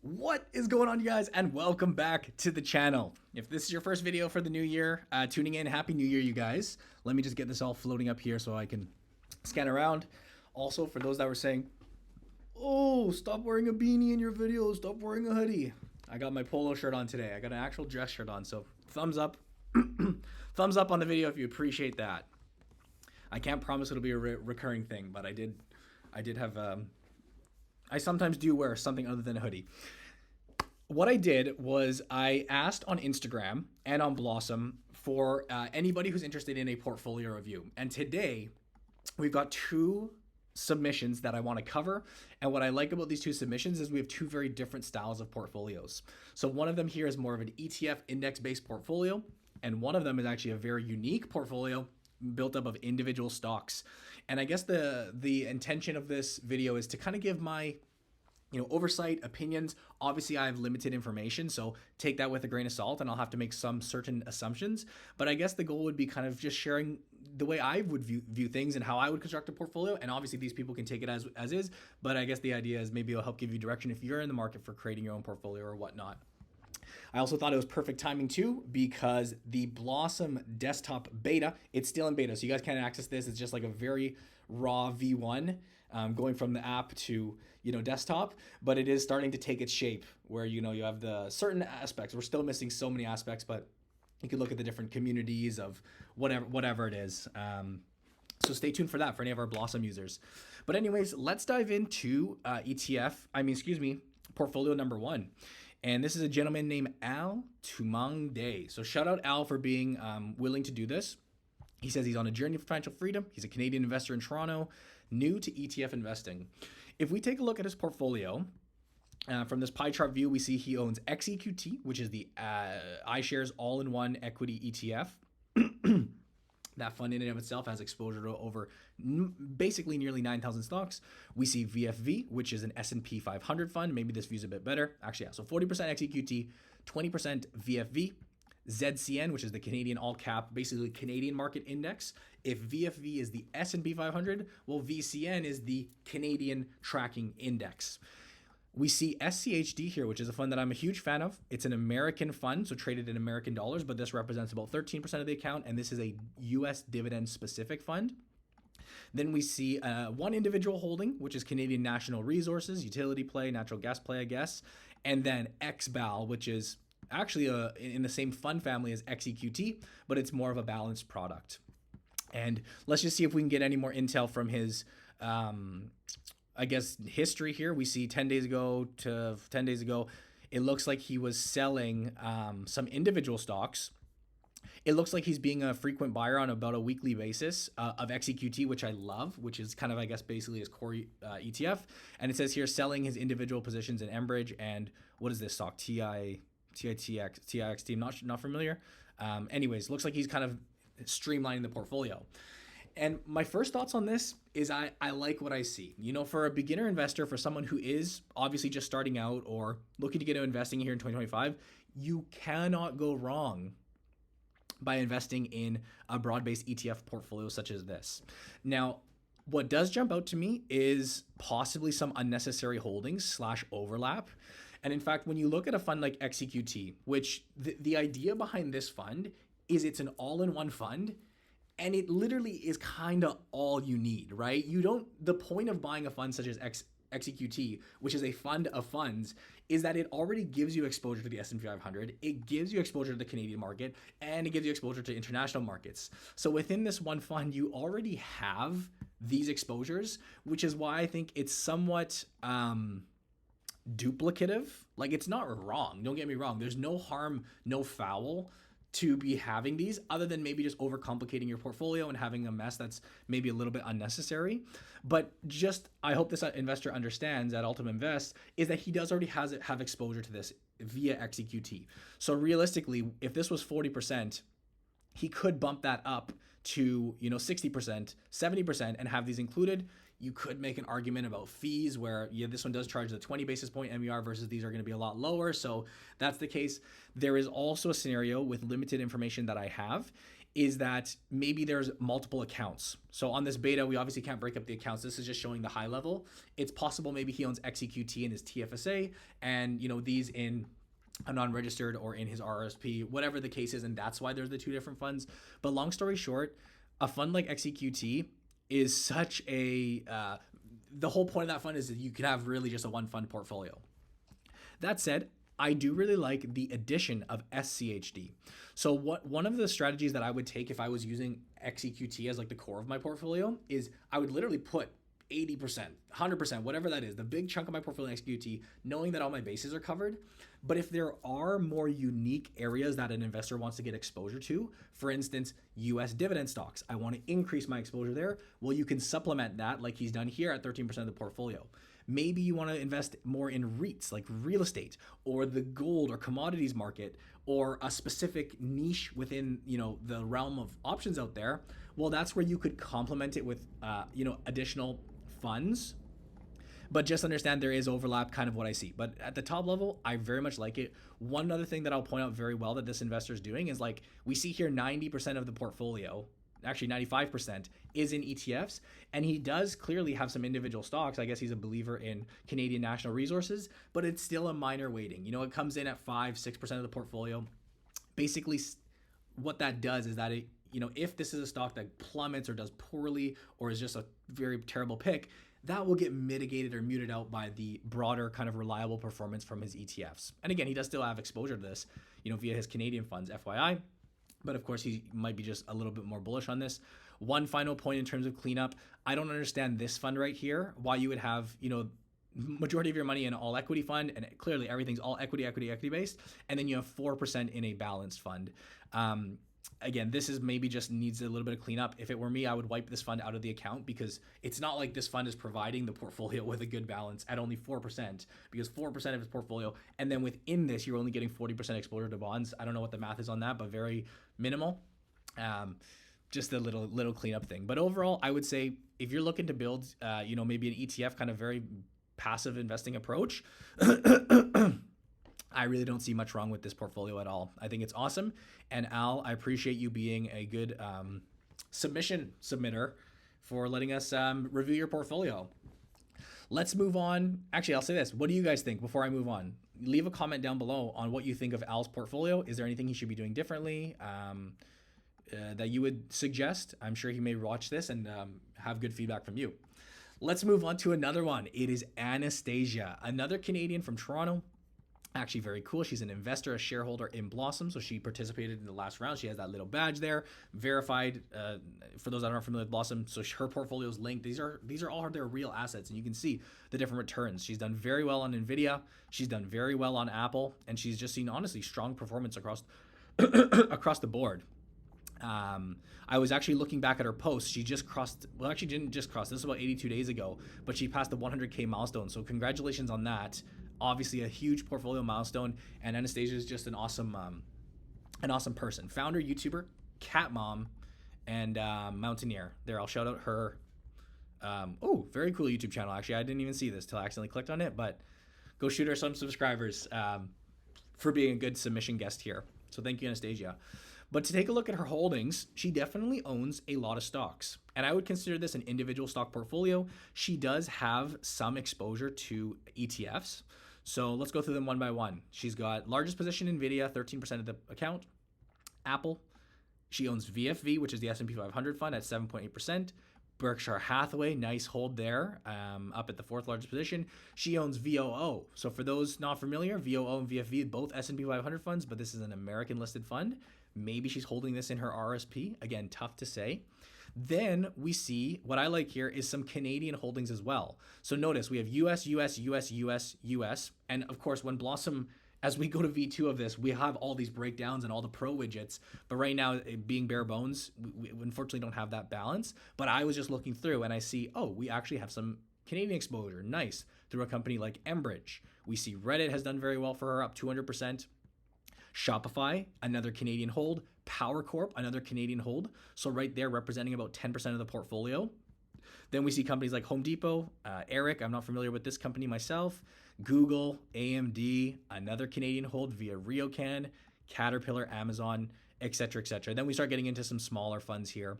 What is going on, you guys, and welcome back to the channel. If this is your first video for the new year, tuning in, happy new year, you guys. Let me just get this all floating up here so I can scan around. Also, for those that were saying, oh, stop wearing a beanie in your videos, stop wearing a hoodie, I got my polo shirt on today. I got an actual dress shirt on, so thumbs up. Thumbs up on the video if you appreciate that. I can't promise it'll be a recurring thing, but I did have I sometimes do wear something other than a hoodie. What I did was I asked on Instagram and on Blossom for anybody who's interested in a portfolio review. And today we've got two submissions that I want to cover. And what I like about these two submissions is we have two very different styles of portfolios. So one of them here is more of an ETF index-based portfolio. And one of them is actually a very unique portfolio built up of individual stocks. And I guess the intention of this video is to kind of give my oversight, opinions. Obviously, I have limited information, so take that with a grain of salt, and I'll have to make some certain assumptions. But I guess the goal would be kind of just sharing the way I would view things and how I would construct a portfolio. And obviously, these people can take it as is. But I guess the idea is maybe it'll help give you direction if you're in the market for creating your own portfolio or whatnot. I also thought it was perfect timing too, because the Blossom desktop beta, it's still in beta. So you guys can't access this. It's just like a very raw V1 going from the app to, desktop, but it is starting to take its shape where, you have the certain aspects. We're still missing so many aspects, but you could look at the different communities of whatever it is. So stay tuned for that for any of our Blossom users. But anyways, let's dive into portfolio number one. And this is a gentleman named Al Tumang Day. So shout out Al for being willing to do this. He says he's on a journey for financial freedom. He's a Canadian investor in Toronto, new to ETF investing. If we take a look at his portfolio, from this pie chart view, we see he owns XEQT, which is the iShares all-in-one equity ETF. That fund in and of itself has exposure to over basically nearly 9,000 stocks. We see VFV, which is an S&P 500 fund. Maybe this view's a bit better. Actually, yeah. So 40% XEQT, 20% VFV. ZCN, which is the Canadian all-cap, basically Canadian market index. If VFV is the S&P 500, well, VCN is the Canadian tracking index. We see SCHD here, which is a fund that I'm a huge fan of. It's an American fund, so traded in American dollars, but this represents about 13% of the account, and this is a US dividend-specific fund. Then we see one individual holding, which is Canadian National Resources, utility play, natural gas play, I guess, and then XBAL, which is actually in the same fund family as XEQT, but it's more of a balanced product. And let's just see if we can get any more intel from his history here. We see 10 days ago, it looks like he was selling some individual stocks. It looks like he's being a frequent buyer on about a weekly basis of XEQT, which I love, which is kind of, I guess, basically his core ETF. And it says here selling his individual positions in Enbridge and what is this stock? TIXT, not familiar. Anyways, looks like he's kind of streamlining the portfolio. And my first thoughts on this is I like what I see. For a beginner investor, for someone who is obviously just starting out or looking to get into investing here in 2025, you cannot go wrong by investing in a broad-based ETF portfolio such as this. Now, what does jump out to me is possibly some unnecessary holdings / overlap. And in fact, when you look at a fund like XEQT, which the idea behind this fund is it's an all-in-one fund, and it literally is kind of all you need, right? The point of buying a fund such as XEQT, which is a fund of funds, is that it already gives you exposure to the S&P 500, it gives you exposure to the Canadian market, and it gives you exposure to international markets. So within this one fund, you already have these exposures, which is why I think it's somewhat duplicative. Like, it's not wrong, don't get me wrong. There's no harm, no foul to be having these, other than maybe just overcomplicating your portfolio and having a mess that's maybe a little bit unnecessary. But I hope this investor understands at Ultimate Invest is that he does already have exposure to this via XEQT. So realistically, if this was 40%, he could bump that up to 60%, 70%, and have these included. You could make an argument about fees where this one does charge the 20 basis point MER versus these are going to be a lot lower. So that's the case. There is also a scenario with limited information that I have is that maybe there's multiple accounts. So on this beta, we obviously can't break up the accounts. This is just showing the high level. It's possible maybe he owns XEQT in his TFSA and, you know, these in a non-registered or in his RRSP, whatever the case is, and that's why there's the two different funds. But long story short, a fund like XEQT is such a the whole point of that fund is that you can have really just a one fund portfolio. That said, I do really like the addition of SCHD. So one of the strategies that I would take if I was using XEQT as like the core of my portfolio is I would literally put 80%, 100%, whatever that is, the big chunk of my portfolio in XQT, knowing that all my bases are covered. But if there are more unique areas that an investor wants to get exposure to, for instance, US dividend stocks, I want to increase my exposure there. Well, you can supplement that like he's done here at 13% of the portfolio. Maybe you want to invest more in REITs like real estate or the gold or commodities market or a specific niche within, you know, the realm of options out there. Well, that's where you could complement it with, you know, additional funds. But just understand there is overlap, kind of what I see. But at the top level, I very much like it. One other thing that I'll point out very well that this investor is doing is like we see here 90% of the portfolio, actually 95%, is in ETFs. And he does clearly have some individual stocks. I guess he's a believer in Canadian National Resources, but it's still a minor weighting. You know, it comes in at 5-6% of the portfolio. Basically, what that does is that it, you know, if this is a stock that plummets or does poorly or is just a very terrible pick, that will get mitigated or muted out by the broader kind of reliable performance from his ETFs. And again, he does still have exposure to this, you know, via his Canadian funds, FYI. But of course, he might be just a little bit more bullish on this. One final point in terms of cleanup, I don't understand this fund right here, why you would have, you know, majority of your money in an all equity fund, and clearly everything's all equity based, and then you have 4% in a balanced fund. Again, this is maybe just needs a little bit of cleanup. If it were me, I would wipe this fund out of the account because it's not like this fund is providing the portfolio with a good balance at only 4%, because 4% of his portfolio, and then within this, you're only getting 40% exposure to bonds. I don't know what the math is on that, but very minimal. Just a little cleanup thing. But overall, I would say if you're looking to build, you know, maybe an ETF kind of very passive investing approach, I really don't see much wrong with this portfolio at all. I think it's awesome. And Al, I appreciate you being a good submission submitter for letting us review your portfolio. Let's move on. Actually, I'll say this. What do you guys think before I move on? Leave a comment down below on what you think of Al's portfolio. Is there anything he should be doing differently that you would suggest? I'm sure he may watch this and have good feedback from you. Let's move on to another one. It is Anastasia, another Canadian from Toronto. Actually very cool. She's an investor, a shareholder in Blossom. So she participated in the last round. She has that little badge there, verified for those that aren't familiar with Blossom. So her portfolio is linked. These are all their real assets, and you can see the different returns. She's done very well on Nvidia. She's done very well on Apple, and she's just seen honestly strong performance across across the board. I was actually looking back at her post. She just crossed, well, actually didn't just cross. This was about 82 days ago, but she passed the 100K milestone. So congratulations on that. Obviously a huge portfolio milestone, and Anastasia is just an awesome person. Founder, YouTuber, cat mom, and mountaineer. There, I'll shout out her. Oh, very cool YouTube channel. Actually, I didn't even see this till I accidentally clicked on it, but go shoot her some subscribers for being a good submission guest here. So thank you, Anastasia. But to take a look at her holdings, she definitely owns a lot of stocks. And I would consider this an individual stock portfolio. She does have some exposure to ETFs. So let's go through them one by one. She's got largest position Nvidia, 13% of the account. Apple, she owns VFV, which is the S&P 500 fund at 7.8%. Berkshire Hathaway, nice hold there, up at the fourth largest position. She owns VOO. So for those not familiar, VOO and VFV, both S&P 500 funds, but this is an American listed fund. Maybe she's holding this in her RSP. Again, tough to say. Then we see what I like here is some Canadian holdings as well. So notice we have US, US, US, US, US. And of course, when Blossom, as we go to V2 of this, we have all these breakdowns and all the pro widgets. But right now, being bare bones, we unfortunately don't have that balance. But I was just looking through and I see, oh, we actually have some Canadian exposure. Nice. Through a company like Enbridge. We see Reddit has done very well for her, up 200%. Shopify, another Canadian hold. Power Corp, another Canadian hold. So right there, representing about 10% of the portfolio. Then we see companies like Home Depot, Eric, I'm not familiar with this company myself. Google, AMD, another Canadian hold via RioCan, Caterpillar, Amazon, etc., etc. Then we start getting into some smaller funds here.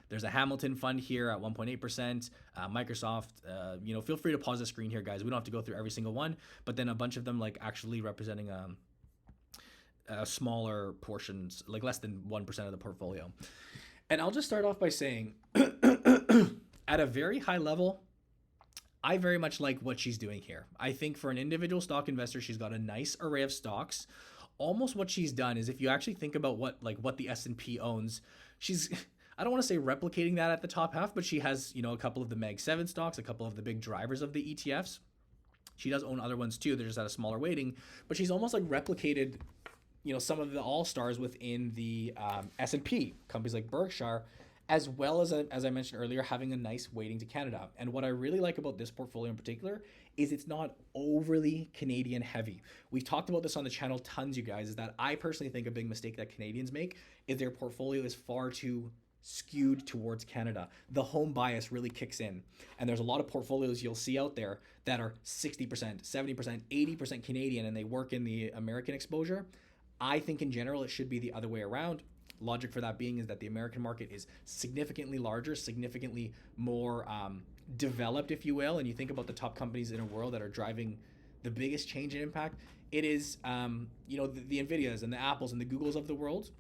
There's a Hamilton fund here at 1.8%. Microsoft, feel free to pause the screen here, guys. We don't have to go through every single one, but then a bunch of them like actually representing smaller portions, like less than 1% of the portfolio. And I'll just start off by saying, at a very high level, I very much like what she's doing here. I think for an individual stock investor, she's got a nice array of stocks. Almost what she's done is, if you actually think about what the S&P owns, she's, I don't want to say replicating that at the top half, but she has, a couple of the Mag 7 stocks, a couple of the big drivers of the ETFs. She does own other ones too. They're just at a smaller weighting, but she's almost like replicated, some of the all-stars within the S&P, companies like Berkshire, as well as I mentioned earlier, having a nice weighting to Canada. And what I really like about this portfolio in particular is it's not overly Canadian heavy. We've talked about this on the channel tons, you guys, is that I personally think a big mistake that Canadians make is their portfolio is far too skewed towards Canada. The home bias really kicks in. And there's a lot of portfolios you'll see out there that are 60%, 70%, 80% Canadian, and they work in the American exposure. I think in general, it should be the other way around. Logic for that being is that the American market is significantly larger, significantly more developed, if you will. And you think about the top companies in the world that are driving the biggest change in impact. It is, the NVIDIAs and the Apples and the Googles of the world.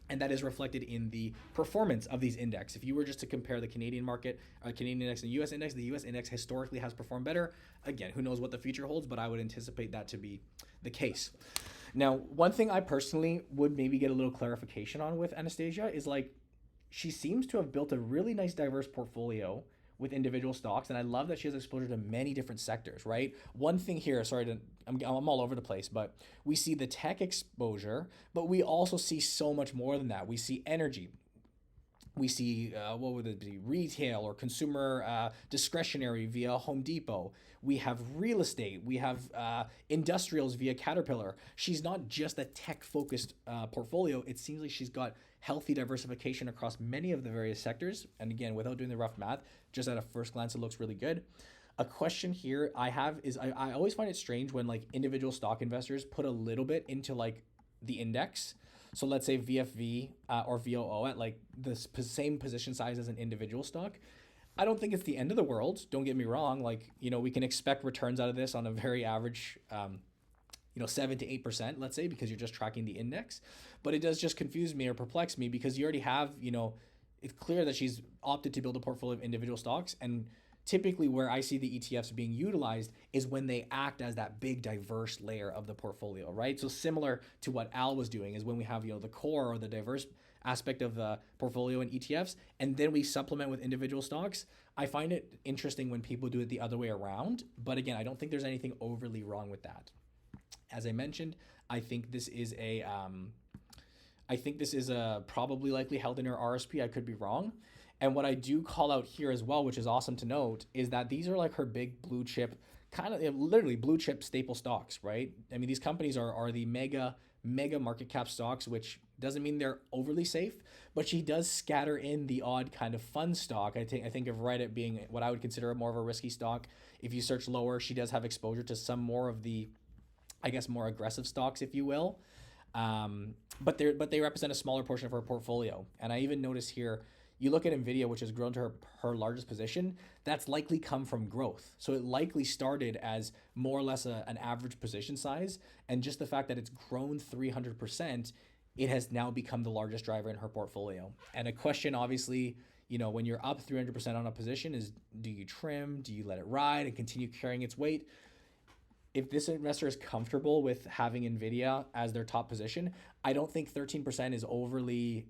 And that is reflected in the performance of these index. If you were just to compare the Canadian market, Canadian index and the US index historically has performed better. Again, who knows what the future holds, but I would anticipate that to be the case. Now, one thing I personally would maybe get a little clarification on with Anastasia is she seems to have built a really nice diverse portfolio with individual stocks, and I love that she has exposure to many different sectors, right? One thing here, I'm all over the place, but we see the tech exposure, but we also see so much more than that. We see energy. We see, what would it be, retail or consumer discretionary via Home Depot. We have real estate. We have industrials via Caterpillar. She's not just a tech-focused portfolio. It seems like she's got healthy diversification across many of the various sectors. And again, without doing the rough math, just at a first glance, it looks really good. A question here I have is I always find it strange when individual stock investors put a little bit into the index. So let's say VFV or VOO at the same position size as an individual stock. I don't think it's the end of the world. Don't get me wrong. We can expect returns out of this on a very average, 7 to 8%, let's say, because you're just tracking the index. But it does just confuse me or perplex me because you already have, it's clear that she's opted to build a portfolio of individual stocks. And typically where I see the ETFs being utilized is when they act as that big diverse layer of the portfolio, right? So similar to what Al was doing is when we have, the core or the diverse aspect of the portfolio in ETFs, and then we supplement with individual stocks. I find it interesting when people do it the other way around. But again, I don't think there's anything overly wrong with that. As I mentioned, I think this is a probably likely held in her RSP. I could be wrong. And what I do call out here as well, which is awesome to note, is that these are her big blue chip, kind of literally blue chip staple stocks, right? I mean, these companies are the mega market cap stocks, which doesn't mean they're overly safe, but she does scatter in the odd kind of fun stock. I think of Reddit being what I would consider more of a risky stock. If you search lower, she does have exposure to some more of the, I guess, more aggressive stocks, if you will. But they represent a smaller portion of her portfolio. And I even notice here, you look at NVIDIA, which has grown to her largest position, that's likely come from growth. So it likely started as more or less an average position size. And just the fact that it's grown 300%, it has now become the largest driver in her portfolio. And a question, obviously, when you're up 300% on a position is, do you trim? Do you let it ride and continue carrying its weight? If this investor is comfortable with having NVIDIA as their top position, I don't think 13% is overly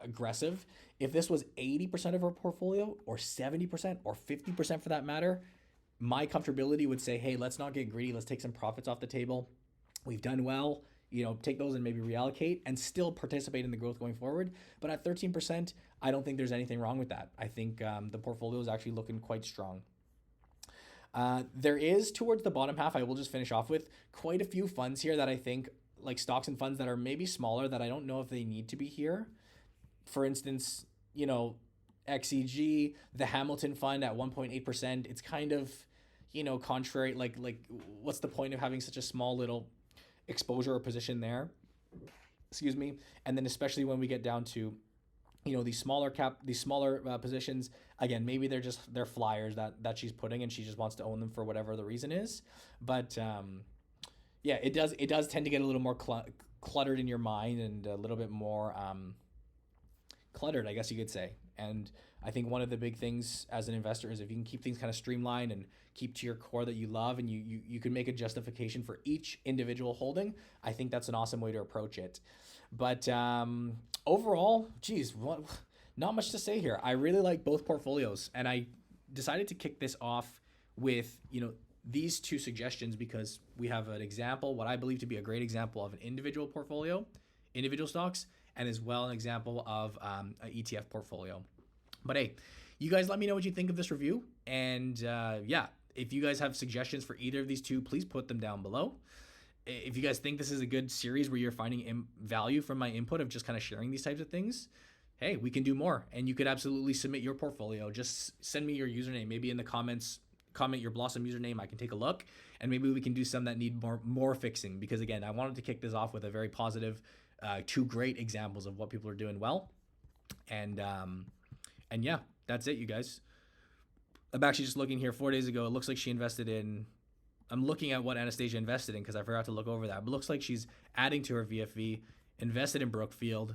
aggressive. If this was 80% of our portfolio or 70% or 50% for that matter, my comfortability would say, hey, let's not get greedy. Let's take some profits off the table. We've done well, take those and maybe reallocate and still participate in the growth going forward. But at 13%, I don't think there's anything wrong with that. I think the portfolio is actually looking quite strong. There is, towards the bottom half, I will just finish off with quite a few funds here that I think, stocks and funds that are maybe smaller that I don't know if they need to be here. For instance, XEG, the Hamilton fund at 1.8%, it's kind of, contrary, what's the point of having such a small little exposure or position there? excuse me. And then especially when we get down to, these smaller positions, again, maybe they're flyers that she's putting, and she just wants to own them for whatever the reason is. But yeah, it does tend to get a little more cluttered in your mind, and a little bit more cluttered, I guess you could say. And I think one of the big things as an investor is if you can keep things kind of streamlined and keep to your core that you love, and you can make a justification for each individual holding, I think that's an awesome way to approach it. But overall, geez, not much to say here. I really like both portfolios, and I decided to kick this off with, these two suggestions because we have an example, what I believe to be a great example of an individual portfolio, individual stocks, and as well an example of an ETF portfolio. But hey, you guys let me know what you think of this review. And yeah, if you guys have suggestions for either of these two, please put them down below. If you guys think this is a good series where you're finding value from my input of just kind of sharing these types of things, hey, we can do more. And you could absolutely submit your portfolio. Just send me your username, maybe in the comments, comment your Blossom username. I can take a look, and maybe we can do some that need more fixing, because again, I wanted to kick this off with a very positive, two great examples of what people are doing well. And yeah, that's it, you guys. I'm actually just looking here 4 days ago. It looks like she invested in, I'm looking at what Anastasia invested in because I forgot to look over that. But it looks like she's adding to her VFV, invested in Brookfield,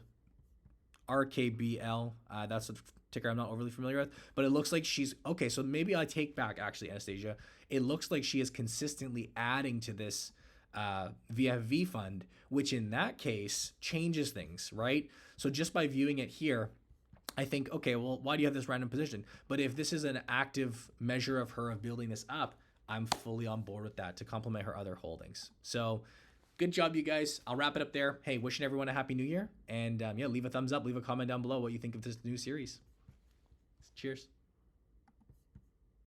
RKBL. That's a ticker I'm not overly familiar with, but it looks like she's, okay, so maybe I take back actually, Anastasia. It looks like she is consistently adding to this VFV fund, which in that case changes things, right? So just by viewing it here, I think, okay, well, why do you have this random position? But if this is an active measure of her of building this up, I'm fully on board with that to complement her other holdings. So good job, you guys. I'll wrap it up there. Hey, wishing everyone a happy new year. And yeah, leave a thumbs up, leave a comment down below what you think of this new series. Cheers.